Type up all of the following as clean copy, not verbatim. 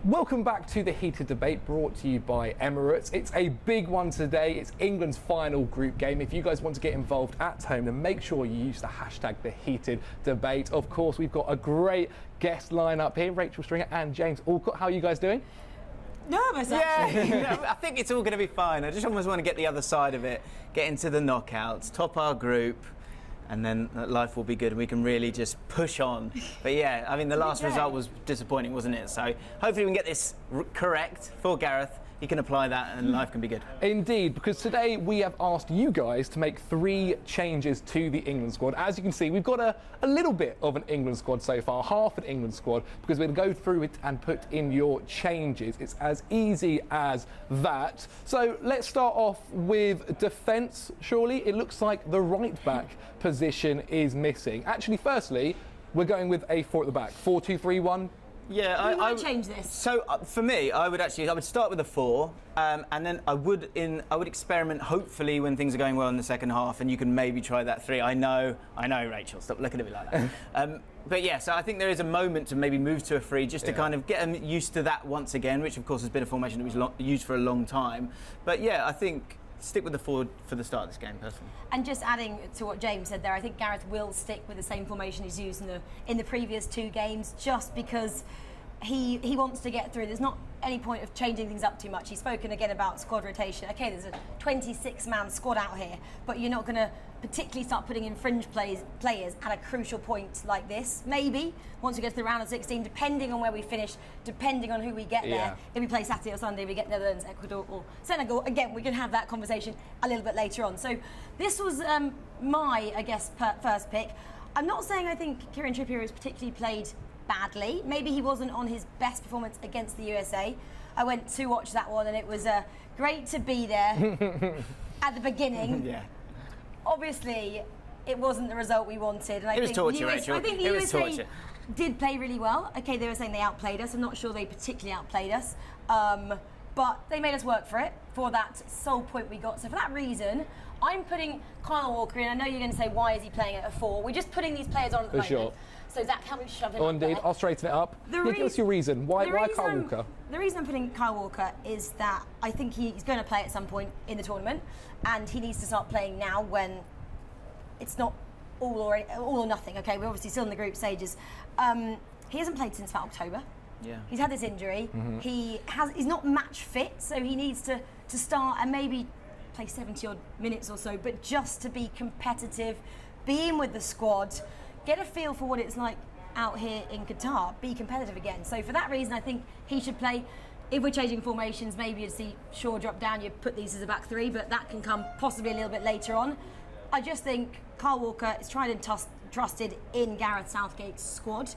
Welcome back to the Heated Debate, brought to you by Emirates. It's a big one today. It's England's final group game. If you guys want to get involved at home, then make sure you use the hashtag #TheHeatedDebate. Of course, we've got a great guest lineup here, Rachel Stringer and James Allcott. How are you guys doing? Nervous, actually. Yeah, I think it's all going to be fine. I just almost want to get the other side of it, get into the knockouts, top our group, and then life will be good and we can really just push on. But yeah, I mean, the last result was disappointing, wasn't it? So hopefully we can get this correct for Gareth. He can apply that and life can be good. Indeed, because today we have asked you guys to make 3 changes to the England squad. As you can see, we've got a little bit of an England squad so far, half an England squad, because we're going to go through it and put in your changes. It's as easy as that. So let's start off with defence, surely. It looks like the right-back position is missing. Actually, firstly, we're going with a 4 at the back. 4-2-3-1. Yeah, I might change this. So for me, I would start with a 4, and then I would experiment. Hopefully, when things are going well in the second half, and you can maybe try that 3. I know, Rachel. Stop looking at me like that. But yeah, so I think there is a moment to maybe move to a 3, just to kind of get them used to that once again, which of course has been a formation that was used for a long time. But yeah, I think stick with the 4 for the start of this game, personally. And just adding to what James said there, I think Gareth will stick with the same formation he's used in the previous 2 games, just because he wants to get through. There's not any point of changing things up too much. He's spoken again about squad rotation. Okay, there's a 26-man squad out here, but you're not going to particularly start putting in fringe players at a crucial point like this. Maybe once we get to the round of 16, depending on where we finish, depending on who we get there. If we play Saturday or Sunday, we get Netherlands, Ecuador or Senegal. Again, we can have that conversation a little bit later on. So this was my, I guess, first pick. I'm not saying I think Kieran Trippier has particularly played badly. Maybe he wasn't on his best performance against the USA. I went to watch that one and it was great to be there at the beginning. Yeah. Obviously, it wasn't the result we wanted. And it was torture, Rachel. I think the USA did play really well. Okay, they were saying they outplayed us. I'm not sure they particularly outplayed us. But they made us work for it, for that sole point we got. So for that reason, I'm putting Kyle Walker in. I know you're going to say, why is he playing at a 4? We're just putting these players on at the moment. Sure. So Zach, help me shove it up indeed, there. I'll straighten it up. Give us your reason. Why Kyle Walker? The reason I'm putting Kyle Walker is that I think he's going to play at some point in the tournament, and he needs to start playing now when it's not all or nothing. Okay, we're obviously still in the group stages. He hasn't played since about October. Yeah. He's had this injury. Mm-hmm. He's not match fit, so he needs to start and maybe play 70 odd minutes or so, but just to be competitive, be in with the squad, get a feel for what it's like out here in Qatar, be competitive again. So for that reason, I think he should play. If we're changing formations, maybe you'd see Shaw drop down, you put these as a back 3, but that can come possibly a little bit later on. I just think Kyle Walker is tried and trusted in Gareth Southgate's squad.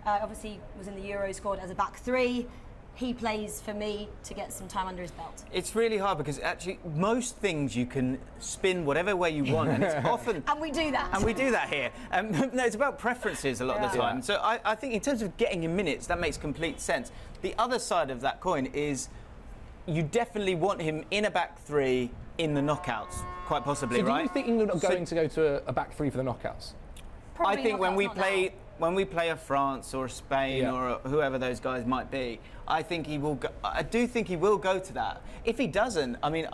Obviously was in the Euro squad as a back 3. He plays for me to get some time under his belt. It's really hard because actually most things you can spin whatever way you want, and it's often and we do that. And we do that here. No, it's about preferences a lot of the time. So I think in terms of getting in minutes, that makes complete sense. The other side of that coin is you definitely want him in a back 3 in the knockouts, quite possibly, so right? Do you think England are going to go to a back 3 for the knockouts? Probably I think when we play a France or a Spain or whoever those guys might be, I think he will go. I do think he will go to that. If he doesn't, I mean,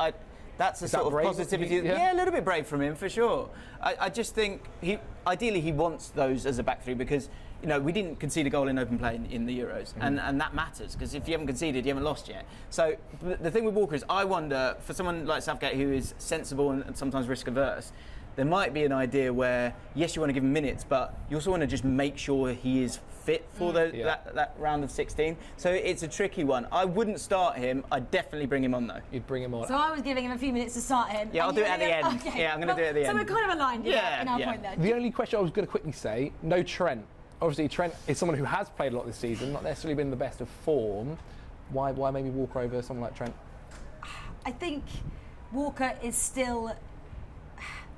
that's a sort of positivity. Yeah, a little bit brave from him for sure. I just think ideally he wants those as a back 3 because we didn't concede a goal in open play in the Euros, and that matters because if you haven't conceded, you haven't lost yet. So the thing with Walker is, I wonder for someone like Southgate who is sensible and sometimes risk averse. There might be an idea where, yes, you want to give him minutes, but you also want to just make sure he is fit for that round of 16. So it's a tricky one. I wouldn't start him. I'd definitely bring him on, though. You'd bring him on. So I was giving him a few minutes to start him. Yeah, I'll do it at the end. Okay. Yeah, I'm going to do it at the end. So we're kind of aligned in our point there. The only question I was going to quickly say, no Trent. Obviously, Trent is someone who has played a lot this season, not necessarily been in the best of form. Why maybe Walker over someone like Trent? I think Walker is still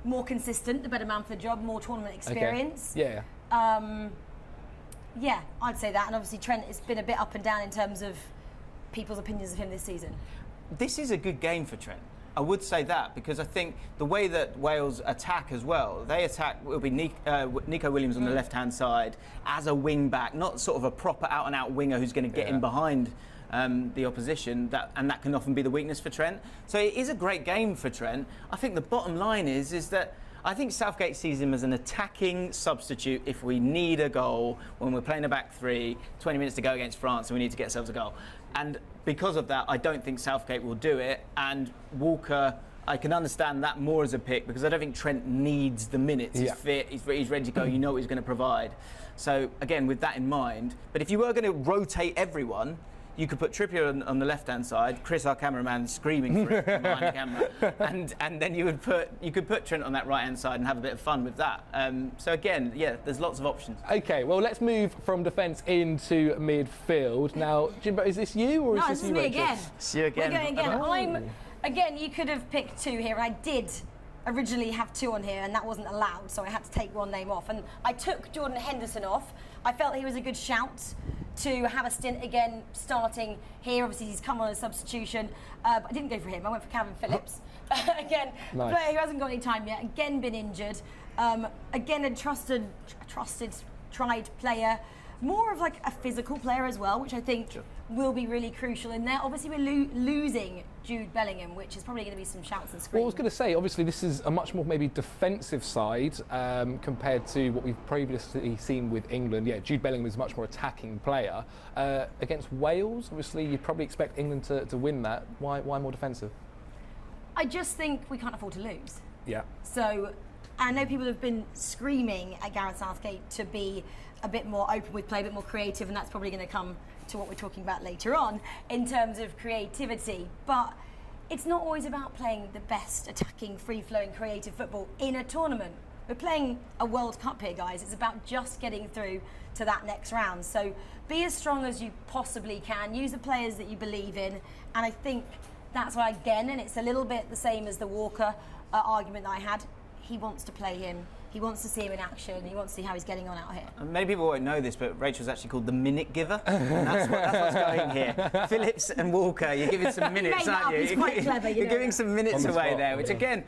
more consistent, the better man for the job, more tournament experience. Okay. Yeah. Yeah, I'd say that. And obviously Trent has been a bit up and down in terms of people's opinions of him this season. This is a good game for Trent. I would say that, because I think the way that Wales attack as well, they attack, will be Nico Williams on the left-hand side as a wing-back, not sort of a proper out-and-out winger who's going to get in behind the opposition, and that can often be the weakness for Trent. So it is a great game for Trent. I think the bottom line is that I think Southgate sees him as an attacking substitute if we need a goal when we're playing a back three, 20 minutes to go against France and we need to get ourselves a goal. And because of that, I don't think Southgate will do it. And Walker, I can understand that more as a pick, because I don't think Trent needs the minutes. He's fit, he's ready to go, you know what he's going to provide. So again, with that in mind, but if you were going to rotate everyone, you could put Trippier on the left-hand side, Chris, our cameraman, screaming for it from behind the camera, and then you could put Trent on that right-hand side and have a bit of fun with that. So again, yeah, there's lots of options. Okay, well, let's move from defence into midfield. Now, Jimbo, is this you or is this you, me Rachel? again. It's you again. We're going again. Again, you could have picked two here. I did originally have two on here, and that wasn't allowed, so I had to take one name off. And I took Jordan Henderson off. I felt he was a good shout to have a stint again starting here. Obviously, he's come on as substitution. But I didn't go for him. I went for Calvin Phillips. Again, nice. Player who hasn't got any time yet. Again, been injured. Again, a trusted, tried player. More of like a physical player as well, which I think will be really crucial in there. Obviously, we're losing Jude Bellingham, which is probably going to be some shouts and screams. Well, I was going to say, obviously, this is a much more maybe defensive side compared to what we've previously seen with England. Yeah, Jude Bellingham is a much more attacking player. Against Wales, obviously, you'd probably expect England to win that. Why more defensive? I just think we can't afford to lose. Yeah. So I know people have been screaming at Gareth Southgate to be a bit more open with play, a bit more creative, and that's probably going to come to what we're talking about later on in terms of creativity. But it's not always about playing the best attacking, free-flowing, creative football in a tournament. We're playing a World Cup here, guys. It's about just getting through to that next round. So be as strong as you possibly can. Use the players that you believe in. And I think that's why, again, and it's a little bit the same as the Walker argument that I had, he wants to play him. He wants to see him in action. He wants to see how he's getting on out here. Many people won't know this, but Rachel's actually called the minute giver. And that's what's going here. Phillips and Walker, you're giving some minutes, aren't you? He's quite clever, you're giving some minutes away there, which yeah. Again,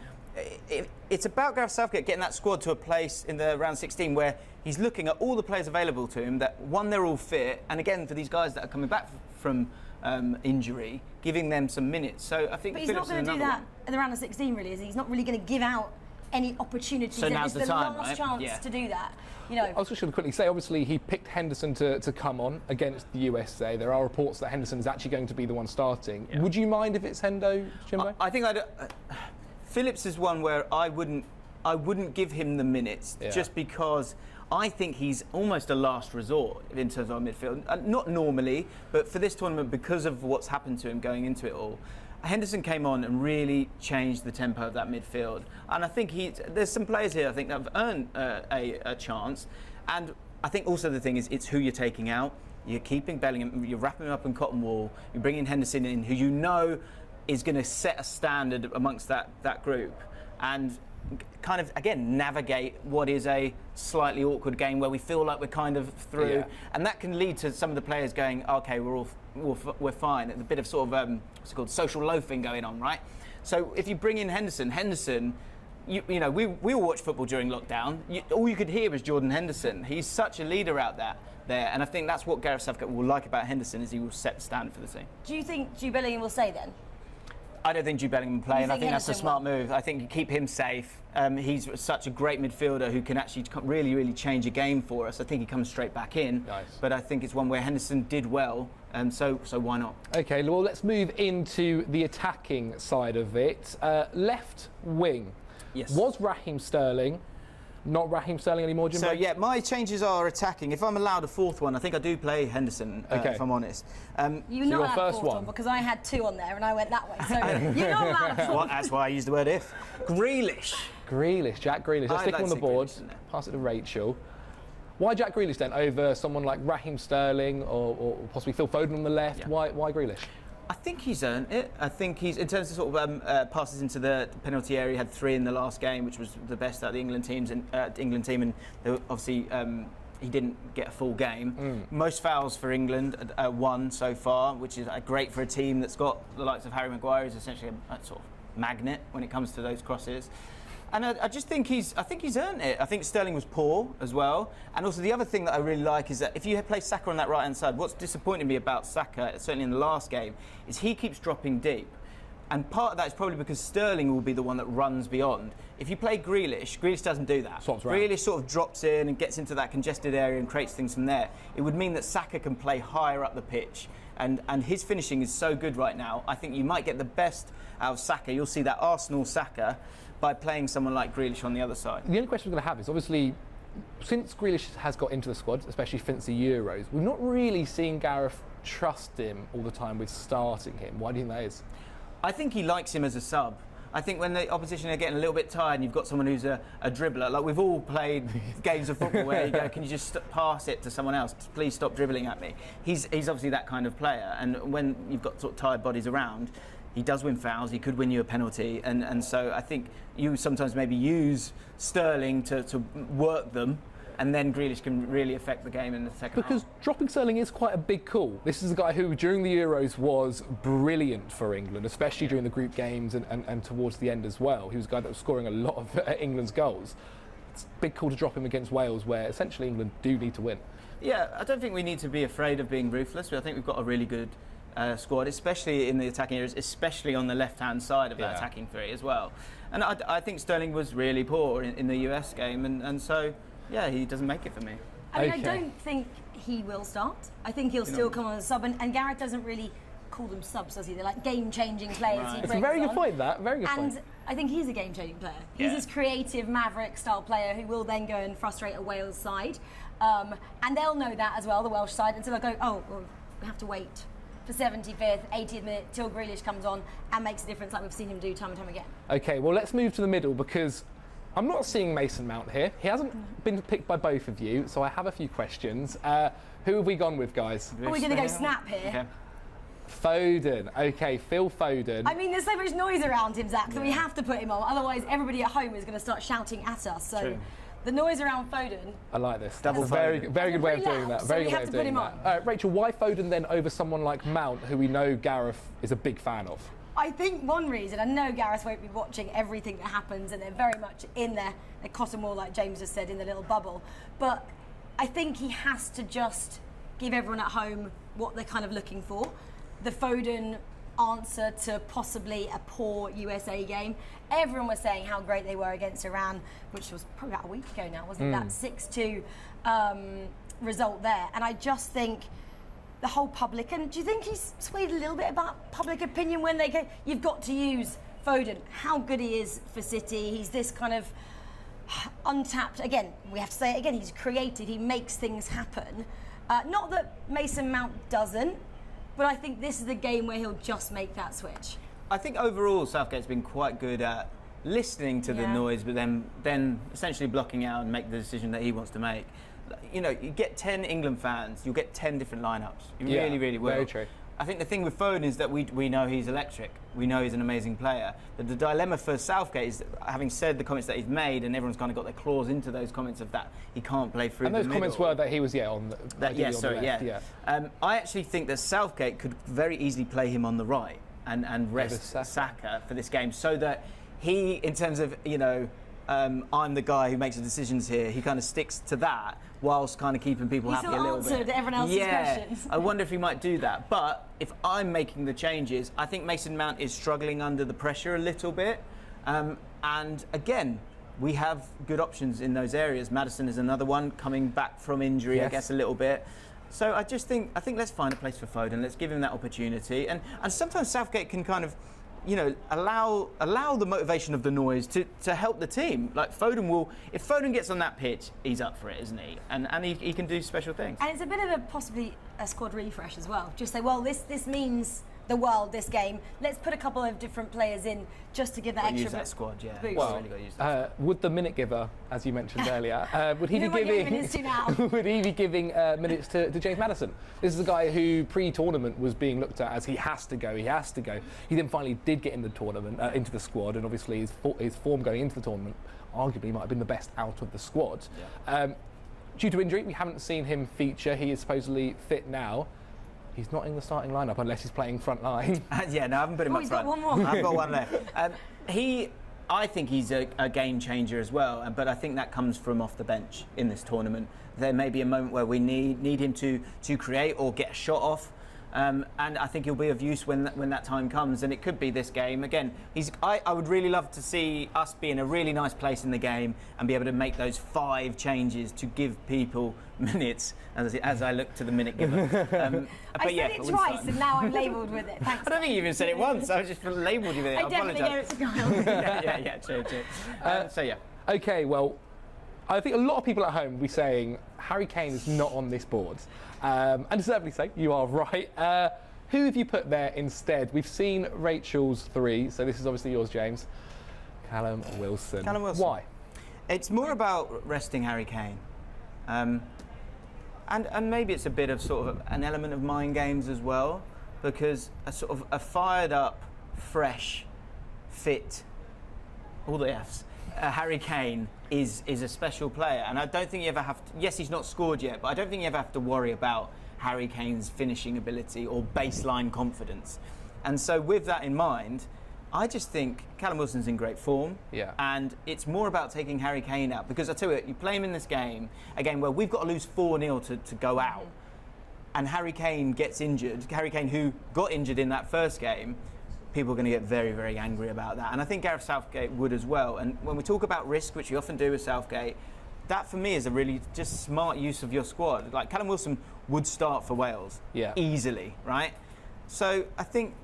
it's about Gareth Southgate getting that squad to a place in the round 16 where he's looking at all the players available to him, that one, they're all fit, and again, for these guys that are coming back from injury, giving them some minutes. So I think but he's Phillips not going to do that at the round of 16, really, is he? He's not really going to give out any opportunities. So now's the time, last right? chance to do that. You know. I was just going to quickly say, obviously, he picked Henderson to come on against the USA. There are reports that Henderson is actually going to be the one starting. Yeah. Would you mind if it's Hendo, Jimbo? I think Phillips is one where I wouldn't give him the minutes, just because I think he's almost a last resort in terms of our midfield. Not normally, but for this tournament, because of what's happened to him going into it all, Henderson came on and really changed the tempo of that midfield. And I think there's some players here I think that have earned a chance. And I think also the thing is, it's who you're taking out. You're keeping Bellingham, you're wrapping him up in cotton wool, you're bringing Henderson in, who you know is going to set a standard amongst that group. And kind of, again, navigate what is a slightly awkward game where we feel like we're kind of through. Yeah. And that can lead to some of the players going, OK, we're fine. It's a bit of sort of, what's it called, social loafing going on, right? So if you bring in Henderson, you know, we all watch football during lockdown. All you could hear was Jordan Henderson. He's such a leader out there. And I think that's what Gareth Southgate will like about Henderson, is he will set the standard for the team. Do you think Jude Bellingham will stay then? I don't think Jude Bellingham will play, and I think that's a smart move. I think you keep him safe. He's such a great midfielder who can actually really, really change a game for us. I think he comes straight back in. Nice. But I think it's one where Henderson did well, so why not? OK, well, let's move into the attacking side of it. Left wing. Yes. Was Raheem Sterling not Raheem Sterling anymore, Jimbo? So, yeah, my changes are attacking. If I'm allowed a fourth one, I think I do play Henderson, if I'm honest. You're not allowed a fourth one, because I had two on there and I went that way. So you're not allowed a fourth. That's why I used the word if. Grealish, Jack Grealish. Let's stick him on the board. Pass it to Rachel. Why Jack Grealish then over someone like Raheem Sterling or possibly Phil Foden on the left? Yeah. Why Grealish? I think he's earned it. I think he's, in terms of sort of passes into the penalty area, he had 3 in the last game, which was the best out of the England team, and obviously he didn't get a full game. Most fouls for England, 1 so far, which is great for a team that's got the likes of Harry Maguire, who's essentially a sort of magnet when it comes to those crosses. And I just think he's earned it. I think Sterling was poor as well. And also the other thing that I really like is that if you play Saka on that right-hand side, what's disappointing me about Saka, certainly in the last game, is he keeps dropping deep. And part of that is probably because Sterling will be the one that runs beyond. If you play Grealish doesn't do that. Grealish sort of drops in and gets into that congested area and creates things from there. It would mean that Saka can play higher up the pitch. And his finishing is so good right now, I think you might get the best out of Saka. You'll see that Arsenal Saka by playing someone like Grealish on the other side. The only question we're going to have is, obviously, since Grealish has got into the squad, especially since the Euros, we've not really seen Gareth trust him all the time with starting him. Why do you think that is? I think he likes him as a sub. I think when the opposition are getting a little bit tired and you've got someone who's a dribbler, like we've all played games of football where you go, can you just pass it to someone else? Please stop dribbling at me. He's obviously that kind of player, and when you've got sort of tired bodies around, he does win fouls, he could win you a penalty, and so I think you sometimes maybe use Sterling to work them, and then Grealish can really affect the game in the second half. Because dropping Sterling is quite a big call. This is a guy who, during the Euros, was brilliant for England, especially during the group games and towards the end as well. He was a guy that was scoring a lot of England's goals. It's a big call to drop him against Wales, where essentially England do need to win. Yeah, I don't think we need to be afraid of being ruthless. I think we've got a really good squad, especially in the attacking areas, especially on the left-hand side of that attacking three as well. And I think Sterling was really poor in the US game, and so... yeah, he doesn't make it for me. I mean, I don't think he will start. I think he'll still come on as a sub, and Gareth doesn't really call them subs, does he? They're like game-changing players. Right. It's a very good point, that. Very good point. And I think he's a game-changing player. He's this creative, maverick-style player who will then go and frustrate a Wales side. And they'll know that as well, the Welsh side, and so they'll go, oh, well, we have to wait for 75th, 80th minute till Grealish comes on and makes a difference like we've seen him do time and time again. OK, well, let's move to the middle, because I'm not seeing Mason Mount here. He hasn't been picked by both of you, so I have a few questions. Who have we gone with, guys? Are we going to go snap here? Okay. Foden. OK, Phil Foden. I mean, there's so much noise around him, Zach, that we have to put him on. Otherwise, everybody at home is going to start shouting at us. So True. the noise around Foden. I like this. Double That's a very good way of Very doing loud, that. so Very we good way have of to put doing him that. Rachel, why Foden then over someone like Mount, who we know Gareth is a big fan of? I think one reason, I know Gareth won't be watching everything that happens, and they're very much in their cotton wool, like James just said, in the little bubble. But I think he has to just give everyone at home what they're kind of looking for. The Foden answer to possibly a poor USA game. Everyone was saying how great they were against Iran, which was probably about a week ago now, wasn't it? That 6-2 result there. And I just think the whole public, and do you think he's swayed a little bit about public opinion when they go, you've got to use Foden, how good he is for City. He's this kind of untapped, again, we have to say it again, he's creative, he makes things happen. Not that Mason Mount doesn't, but I think this is the game where he'll just make that switch. I think overall Southgate's been quite good at listening to the noise, but then essentially blocking out and make the decision that he wants to make. You know, you get 10 England fans, you'll get 10 different lineups. You really, really will. Very true. I think the thing with Foden is that we know he's electric. We know he's an amazing player. But the dilemma for Southgate is, having said the comments that he's made, and everyone's kind of got their claws into those comments of that he can't play through the middle. And those comments were that he was, on the left. I actually think that Southgate could very easily play him on the right and rest Saka for this game, so that he, in terms of, I'm the guy who makes the decisions here, he kind of sticks to that whilst kind of keeping people happy a little bit. He answered everyone else's questions. I wonder if he might do that. But if I'm making the changes, I think Mason Mount is struggling under the pressure a little bit. And again, we have good options in those areas. Maddison is another one, coming back from injury, I guess, a little bit. So I think let's find a place for Foden. Let's give him that opportunity. And sometimes Southgate can kind of, allow the motivation of the noise to help the team. Like Foden will, if Foden gets on that pitch, he's up for it, isn't he? And he can do special things. And it's a bit of possibly a squad refresh as well. Just say, well, this means the world, this game. Let's put a couple of different players in just to give that extra use that squad, yeah. boost. Well, would the minute giver, as you mentioned earlier, would he be giving minutes to James Maddison? This is a guy who pre-tournament was being looked at as he has to go. He then finally did get in the tournament, into the squad, and obviously his form going into the tournament arguably might have been the best out of the squad. Yeah. Due to injury, we haven't seen him feature. He is supposedly fit now. He's not in the starting lineup unless he's playing front line. Yeah, no, I haven't put him up front. Got one more. I've got one left. I think he's a game changer as well, but I think that comes from off the bench in this tournament. There may be a moment where we need him to create or get a shot off. And I think he'll be of use when that time comes, and it could be this game. Again, I would really love to see us be in a really nice place in the game and be able to make those 5 changes to give people minutes, as I look to the minute giver. I said it twice, and now I'm labelled with it. Thanks. I don't think you even said it once. I just labelled you with it. I definitely gave it to Kyle. yeah, true. So yeah. Okay, well, I think a lot of people at home will be saying Harry Kane is not on this board. And deservedly so, you are right. Who have you put there instead? We've seen Rachel's 3, so this is obviously yours, James. Callum Wilson. Why? It's more about resting Harry Kane. And maybe it's a bit of sort of an element of mind games as well, because a fired up, fresh, fit, all the Fs, Harry Kane is a special player, and I don't think you ever have to, yes, he's not scored yet, but I don't think you ever have to worry about Harry Kane's finishing ability or baseline confidence. And so with that in mind, I just think Callum Wilson's in great form, and it's more about taking Harry Kane out, because I tell you, you play him in this game, again, where we've got to lose 4-0 to go out, and Harry Kane gets injured, Harry Kane who got injured in that first game, people are going to get very, very angry about that. And I think Gareth Southgate would as well. And when we talk about risk, which we often do with Southgate, that for me is a really just smart use of your squad. Like Callum Wilson would start for Wales easily, right? So I think,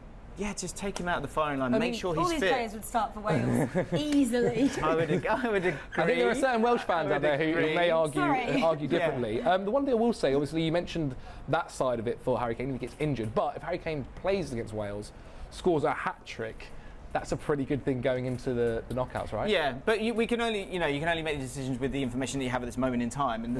just take him out of the firing line, make sure he's fit. All these players would start for Wales easily. I would agree. I think there are certain Welsh fans out there who may argue differently. The one thing I will say, obviously, you mentioned that side of it for Harry Kane if he gets injured. But if Harry Kane plays against Wales, scores a hat-trick, that's a pretty good thing going into the knockouts, right? Yeah, but we can only, you can only make the decisions with the information that you have at this moment in time. And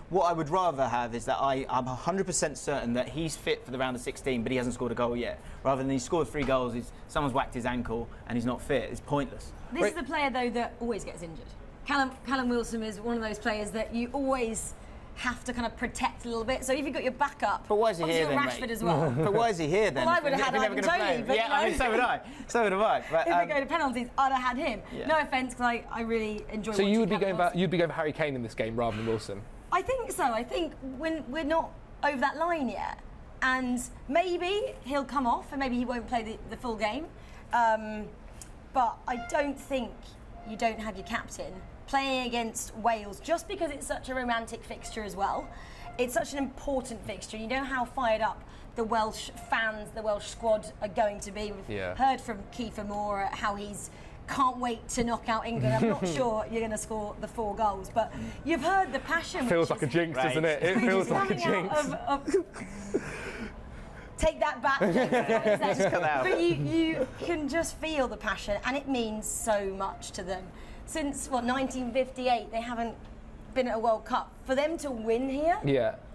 what I would rather have is that I'm 100% certain that he's fit for the round of 16, but he hasn't scored a goal yet. Rather than he's scored 3 goals, someone's whacked his ankle and he's not fit. It's pointless. This is a player though that always gets injured. Callum Wilson is one of those players that you always have to kind of protect a little bit. So if you've got your backup, but why is he here then, Rashford mate? as well. But why is he here then? Well, I would have had Ivan Toney, but I mean, so would I. But if we go to penalties, I'd have had him. No offence, because I really enjoy. So you'd be going for Harry Kane in this game rather than Wilson? I think so. I think when we're not over that line yet, and maybe he'll come off, and maybe he won't play the full game. But I don't think you don't have your captain playing against Wales, just because it's such a romantic fixture as well. It's such an important fixture. You know how fired up the Welsh fans, the Welsh squad are going to be. We've heard from Kiefer Moore how he's can't wait to knock out England. I'm not sure you're going to score the 4 goals, but you've heard the passion. Feels like a jinx, doesn't it? It feels like a jinx. Take that back, James. But you can just feel the passion, and it means so much to them. Since 1958, they haven't been at a World Cup. For them to win here,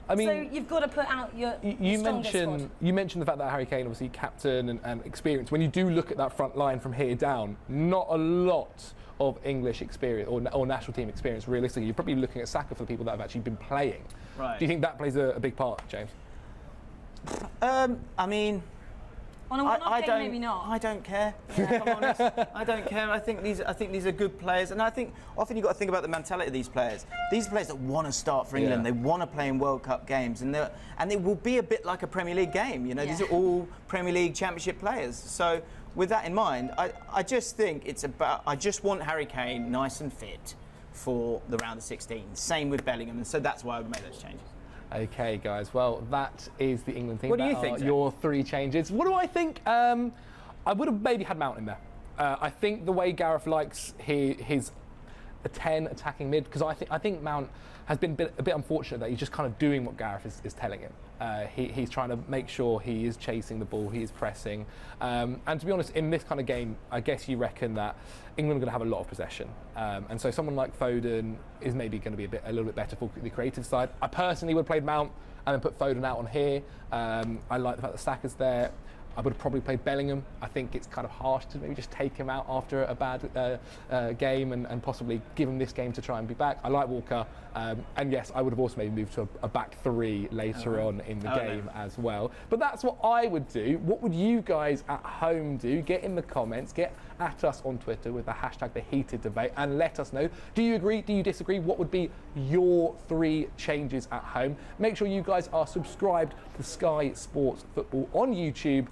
I mean, so you've got to put out your strongest squad. You mentioned the fact that Harry Kane, obviously captain and experience. When you do look at that front line from here down, not a lot of English experience or national team experience. Realistically, you're probably looking at Saka for the people that have actually been playing. Right. Do you think that plays a big part, James? I mean, on a one-off game, maybe not. I don't care. If I'm honest, I don't care. I think these are good players, and I think often you've got to think about the mentality of these players. These are players that want to start for England. They want to play in World Cup games, and it will be a bit like a Premier League game. These are all Premier League Championship players. So with that in mind, I just think it's about. I just want Harry Kane nice and fit for the round of 16. Same with Bellingham, and so that's why I would make those changes. Okay, guys. Well, that is the England team. What do you think? Your 3 changes. What do I think? I would have maybe had Mount in there. I think the way Gareth likes his a 10 attacking mid, because I think Mount has been a bit unfortunate that he's just kind of doing what Gareth is telling him. He's trying to make sure he is chasing the ball, he is pressing. And to be honest, in this kind of game, I guess you reckon that England are going to have a lot of possession. And so someone like Foden is maybe going to be a little bit better for the creative side. I personally would have played Mount and then put Foden out on here. I like the fact that Saka's there. I would have probably played Bellingham. I think it's kind of harsh to maybe just take him out after a bad game and possibly give him this game to try and be back. I like Walker. And yes, I would have also maybe moved to a back three later on in the game as well. But that's what I would do. What would you guys at home do? Get in the comments, get at us on Twitter with the hashtag #TheHeatedDebate and let us know. Do you agree? Do you disagree? What would be your 3 changes at home? Make sure you guys are subscribed to Sky Sports Football on YouTube.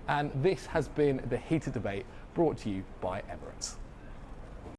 And this has been The Heated Debate, brought to you by Emirates.